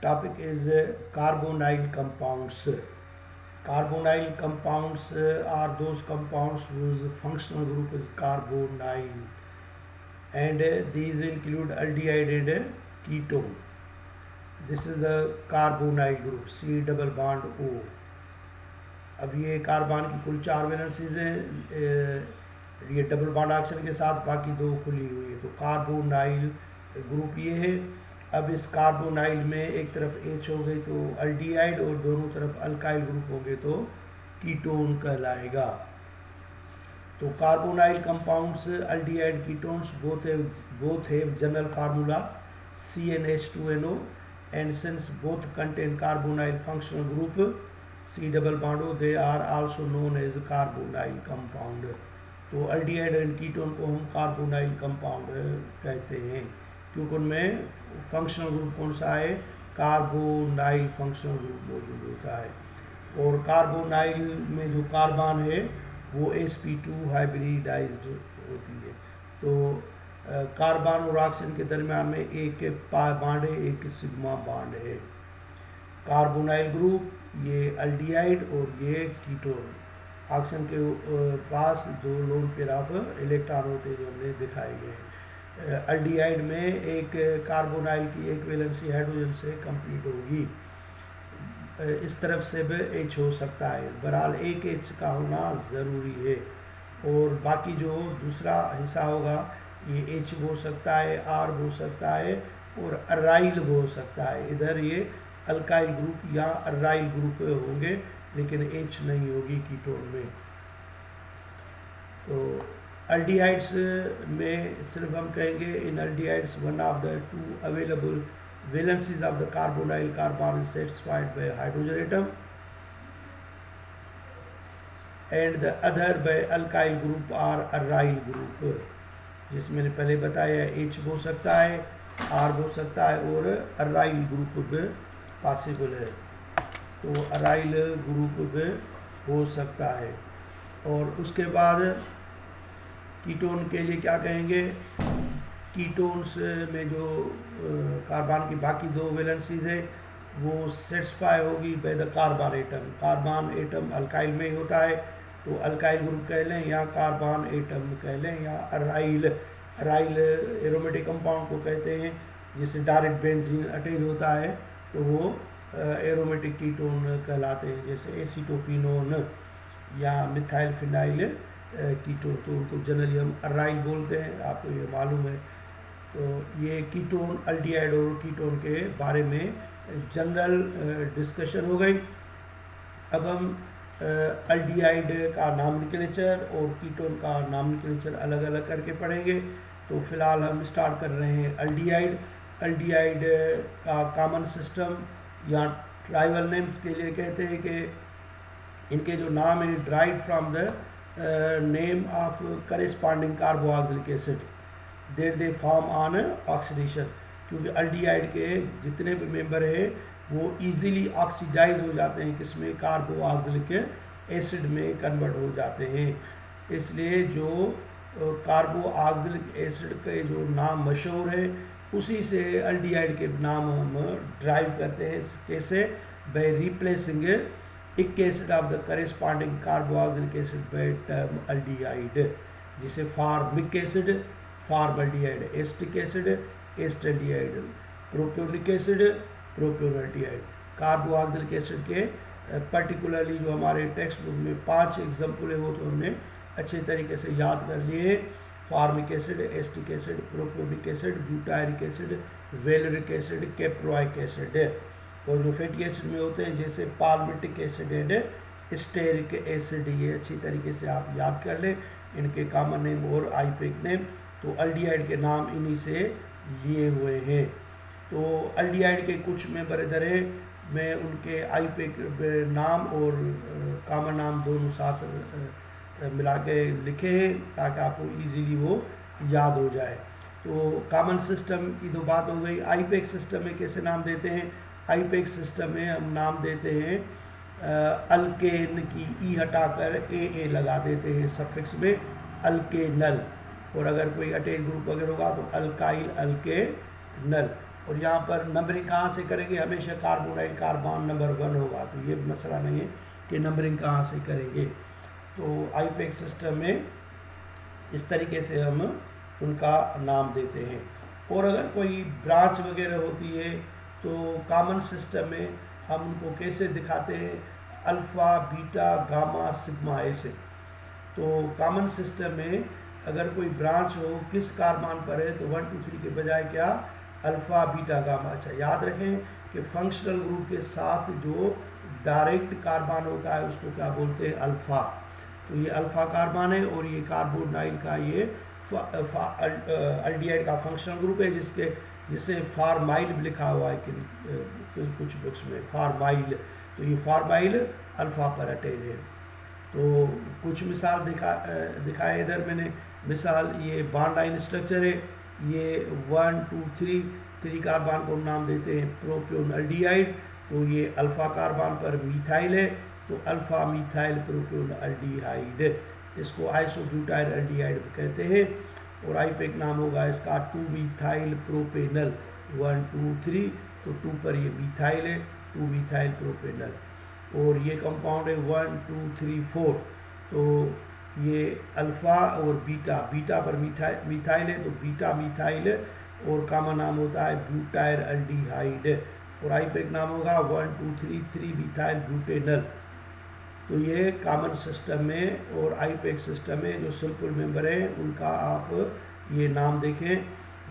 topic is carbonyl compounds. Carbonyl compounds are those compounds whose functional group is carbonyl, and these include aldehyde and ketone. This is the carbonyl group, C double bond O. अब ये carbon की कुल 4 valencies हैं, ये double bond oxygen के साथ, बाकी 2 खुली हुई है, तो कार्बोनाइल ग्रुप ये है। अब इस कार्बोनाइल में एक तरफ H हो गई तो अल्डिहाइड, और दोनों तरफ अल्काइल ग्रुप होंगे तो कीटोन कहलाएगा। तो carbonyl compounds, aldehyde, ketones both have general formula CnH2NO, and since both contain carbonyl functional group C double bond O, they are also known as carbonyl compound। तो aldehyde and ketone को हम carbonyl compound कहते हैं, क्योंकि उनमें functional group कौन सा है, कार्बोनाइल फंक्शनल ग्रुप मौजूद होता है। और कार्बोनाइल में जो कार्बन है वो sp2 हाइब्रिडाइज्ड होती है। तो कार्बन और ऑक्सीजन के दरमियान में एक बॉन्ड है, एक सिग्मा बॉन्ड है। कार्बोनाइल ग्रुप ये अल्डिहाइड और ये कीटोन। ऑक्सीजन के पास 2 लोन पेयर ऑफ इलेक्ट्रॉन होते हैं जो हमने दिखाए गए हैं। अल्डिहाइड में एक कार्बोनाइल की एक वैलेंसी हाइड्रोजन से कंप्लीट होगी, इस तरफ से भी H हो सकता है, बहरहाल एक H का होना ज़रूरी है। और बाकी जो दूसरा हिस्सा होगा ये H हो सकता है, R हो सकता है और अराइल हो सकता है। इधर ये अल्काइल ग्रुप या अराइल ग्रुप होंगे, लेकिन H नहीं होगी कीटोन में। तो अल्डिहाइड्स में सिर्फ हम कहेंगे, इन aldehydes one of the 2 available valencies of the carbonyl carbon is satisfied by hydrogen atom and the other by alkyl group or aryl group, जिसमें मैंने पहले बताया H हो सकता है, R हो सकता है और अराइल ग्रुप भी पॉसिबल है। तो अराइल ग्रुप भी हो सकता है। और उसके बाद कीटोन के लिए क्या कहेंगे, कीटोन्स में जो कार्बन की बाकी 2 वैलेंसीज है वो सेटिस्फाई होगी by the carbon atom. Carbon atom alkyl में ही होता है, तो अल्काइल ग्रुप कह लें या कार्बन एटम कह लें या अराइल। अराइल एरोमेटिक कंपाउंड को कहते हैं, जिससे डायरेक्ट बेंजीन अटैच होता है तो वो एरोमेटिक कीटोन कहलाते हैं, जैसे एसीटोपिनोन या मिथाइल फिनाइल कीटोन। तो उनको जनरली हम अराइल बोलते हैं, आपको ये मालूम है। तो ये कीटोन, अल्डिहाइड और कीटोन के बारे में जनरल डिस्कशन हो गई। अब हम अल्डिहाइड का नॉमेनक्लेचर और कीटोन का नॉमेनक्लेचर अलग अलग करके पढ़ेंगे। तो फिलहाल हम स्टार्ट कर रहे हैं अल्डिहाइड। अल्डिहाइड का कॉमन सिस्टम या ट्राइबल नेम्स के लिए कहते हैं कि इनके जो नाम है derived from the name of corresponding carboxylic acid that they form on oxidation, क्योंकि अल्डिहाइड के जितने भी मेंबर है वो इजीली ऑक्सीडाइज हो जाते हैं, किसमें, कार्बोक्सिलिक एसिड में कन्वर्ट हो जाते हैं। इसलिए जो कार्बोक्सिलिक एसिड के जो नाम मशहूर है उसी से अल्डिहाइड के नाम हम ड्राइव करते हैं। कैसे, by replacing ic acid of the corresponding carboxylic acid by term aldehyde, जिसे formic acid, formaldehyde, acetic acid, acetaldehyde, propionic acid, propionaldehyde. Carboxylic acid के पर्टिकुलरली जो हमारे टेक्स्ट बुक में 5 एग्जाम्पल है वो तो हमने अच्छे तरीके से याद कर लिए। Formic acid, acetic acid, propionic acid, butyric acid, valeric acid, caproic acid. और जो फैटी एसिड में होते हैं जैसे palmitic acid and stearic acid, ये अच्छी तरीके से आप याद कर लें, इनके कॉमन नेम और आईपीएक नेम। तो अल्डिहाइड के नाम इन्हीं से लिए हुए हैं। तो अल्डिहाइड के कुछ मेंबर इधर है, मैं उनके आईपीएक नाम और कॉमन नाम दोनों साथ मिला के लिखे हैं ताकि आपको इजीली वो याद हो जाए। तो कॉमन सिस्टम की तो बात हो गई। आईपीएक सिस्टम में कैसे नाम देते हैं, आईपीएक सिस्टम में हम नाम देते हैं अल्केन की ई हटाकर ए लगा देते हैं सफिक्स में, अल्केनल। और अगर कोई अटैच ग्रुप वगैरह होगा तो अल्काइल अल्केनल। और यहाँ पर नंबरिंग कहाँ से करेंगे, हमेशा कार्बोनाइल कार्बन नंबर 1 होगा, तो ये मसला नहीं है कि नंबरिंग कहाँ से करेंगे। तो आईपैक सिस्टम में इस तरीके से हम उनका नाम देते हैं। और अगर कोई ब्रांच वगैरह होती है तो कॉमन सिस्टम में हम उनको कैसे दिखाते हैं, अल्फ़ा बीटा गामा सिग्मा ऐसे। तो कॉमन सिस्टम में अगर कोई ब्रांच हो किस कार्बन पर है तो 1 2 3 के बजाय क्या अल्फ़ा बीटा गामा। अच्छा याद रखें कि फंक्शनल ग्रुप के साथ जो डायरेक्ट कार्बन होता है उसको क्या बोलते हैं, अल्फ़ा। तो ये अल्फ़ा कार्बन है और ये कार्बोनाइल का ये अल्डिहाइड का फंक्शनल ग्रुप है जिसे फार्माइल लिखा हुआ है कुछ बुक्स में फार्माइल। तो ये फार्माइल अल्फ़ा पर अटैच है। तो कुछ मिसाल दिखाए इधर मैंने। मिसाल ये बॉन्ड लाइन स्ट्रक्चर है, ये 1 2 3 कार्बन को नाम देते हैं प्रोपियोन अल्डिहाइड। तो ये अल्फ़ा कार्बन पर मिथाइल है, तो अल्फ़ा मिथाइल प्रोपियोन अल्डिहाइड, इसको आइसोब्यूटाइल अल्डिहाइड कहते हैं। और आईपैक नाम होगा इसका 2 मिथाइल प्रोपेनल 1 2 3, तो 2 पर ये मिथाइल है, 2 मिथाइल प्रोपेनल। और ये कंपाउंड है 1 2 3 4, तो ये अल्फ़ा और बीटा पर मिथाइल है, तो बीटा मिथाइल, और कॉमन नाम होता है ब्यूटाइल अल्डिहाइड। और आईपैक नाम होगा 1 2 3 मिथाइल ब्यूटेनल। तो ये कॉमन सिस्टम में और आईपैक सिस्टम में जो सिंपल मेंबर हैं उनका आप ये नाम देखें।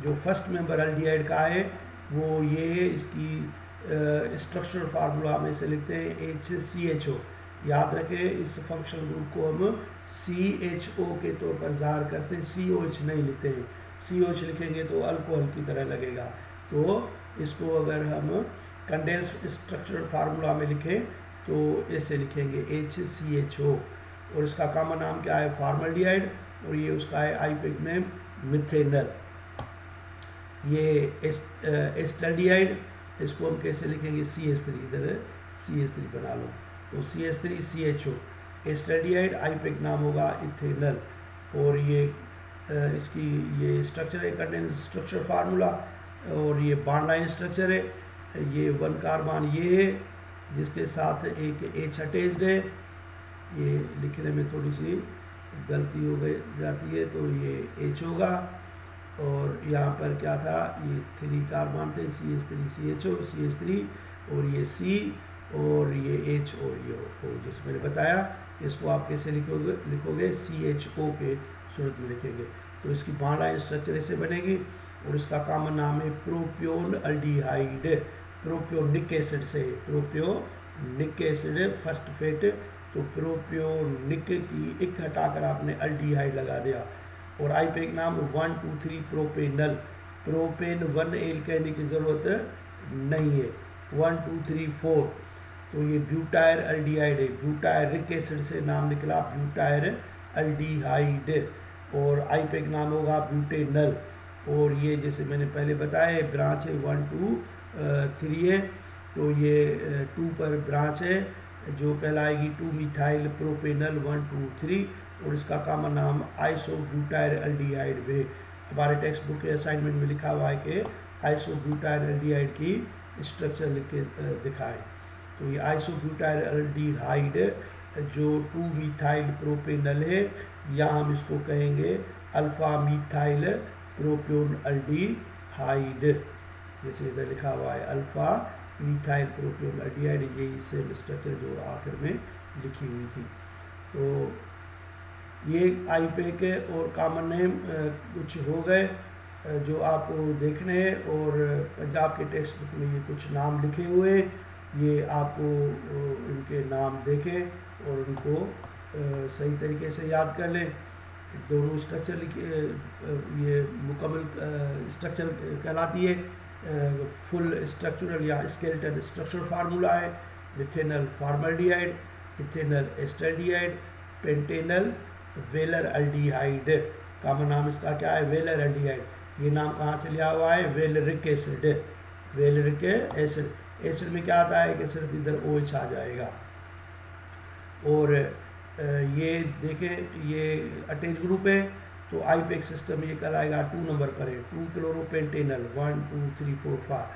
जो फर्स्ट मेंबर अल्डिहाइड का है वो ये है, इसकी स्ट्रक्चरल फार्मूला में से लिखते हैं HCHO। याद रखें इस फंक्शनल ग्रुप को हम CHO के तौर पर ज़ाहिर करते हैं, COH नहीं लिखते हैं। COH लिखेंगे तो अल्कोहल की तरह लगेगा। तो इसको अगर हम कंडेंस स्ट्रक्चरल फार्मूला में लिखें तो ऐसे लिखेंगे HCHO। और इसका कॉमन नाम क्या है, फॉर्मल्डिहाइड, और ये उसका है आईपैक नेम मिथेनल। ये एस्टल्डिहाइड, इसको हम कैसे लिखेंगे CH3, इधर CH3 बना लो, तो CH3CHO एस्टल्डिहाइड। आईपैक नाम होगा इथेनल। और ये इसकी ये स्ट्रक्चर है, कंडेंस स्ट्रक्चर फार्मूला। और ये बॉन्ड लाइन स्ट्रक्चर है, ये 1 कार्बन ये है जिसके साथ एक H अटैच्ड है। ये लिखने में थोड़ी सी गलती हो गई जाती है, तो ये H होगा। और यहाँ पर क्या था, ये 3 कार्बन थे, CH3CHO CH3, और ये C और ये H और ये O, जिसमें मैंने बताया। इसको आप कैसे लिखोगे CHO के सूरत में लिखेंगे। तो इसकी बॉन्ड लाइन स्ट्रक्चर ऐसे बनेगी। और इसका कॉमन नाम है प्रोपियोन अल्डिहाइड, प्रोपियोनिक एसिड से, प्रोपियोनिक एसिड फर्स्ट फेट, तो प्रोपियोनिक की एक हटाकर आपने अल्डिहाइड लगा दिया। और आईपैक नाम 1 2 3 प्रोपेनल, प्रोपेन 1 कहने की ज़रूरत नहीं है, 1 2 3 4। तो ये ब्यूटाइल अल्डिहाइड है, ब्यूटायरिक एसिड से नाम निकला ब्यूटाइल अल्डिहाइड। और आईपैक नाम होगा ब्यूटेनल। और ये जैसे मैंने पहले बताया ब्रांच है 1 2 3 है, तो ये 2 पर ब्रांच है जो कहलाएगी 2 मिथाइल प्रोपेनल 1 2 3, और इसका कॉमन नाम आइसोब्यूटाइल अल्डिहाइड है। हमारे टेक्स्ट बुक के असाइनमेंट में लिखा हुआ है कि आइसोब्यूटाइल अल्डिहाइड की स्ट्रक्चर लिख के दिखाएं। तो ये आइसोब्यूटाइल अल्डिहाइड जो 2 मिथाइल प्रोपेनल है, या हम इसको कहेंगे अल्फ़ा मिथाइल प्रोपियोन अल्डिहाइड, जैसे इधर लिखा हुआ है अल्फ़ा मिथाइल प्रोपियोन अल्डिहाइड, यही सेम स्ट्रक्चर जो आखिर में लिखी हुई थी। तो ये आईपैक और कॉमन नेम कुछ हो गए जो आपको देखने हैं। और पंजाब के टेक्स्ट बुक में ये कुछ नाम लिखे हुए हैं, ये आपको इनके नाम देखें और उनको सही तरीके से याद कर लें। दोनों स्ट्रक्चर लिखे, ये मुकम्मल स्ट्रक्चर कहलाती है, फुल स्ट्रक्चरल या स्केलेटल स्ट्रक्चर फार्मूला है। Methanal formaldehyde, ethanal acetaldehyde, pentanal valeraldehyde. Common नाम इसका क्या है, वेलर अल्डिहाइड। ये नाम कहाँ से लिया हुआ है, valeric acid, valeric acid. Acid में क्या आता है कि सिर्फ इधर OH आ जाएगा। और ये देखें ये अटैच ग्रुप है, तो आईपेक सिस्टम ये कहलाएगा 2 नंबर पर है, 2 क्लोरोपेंटेनल 1 2 3 4 5।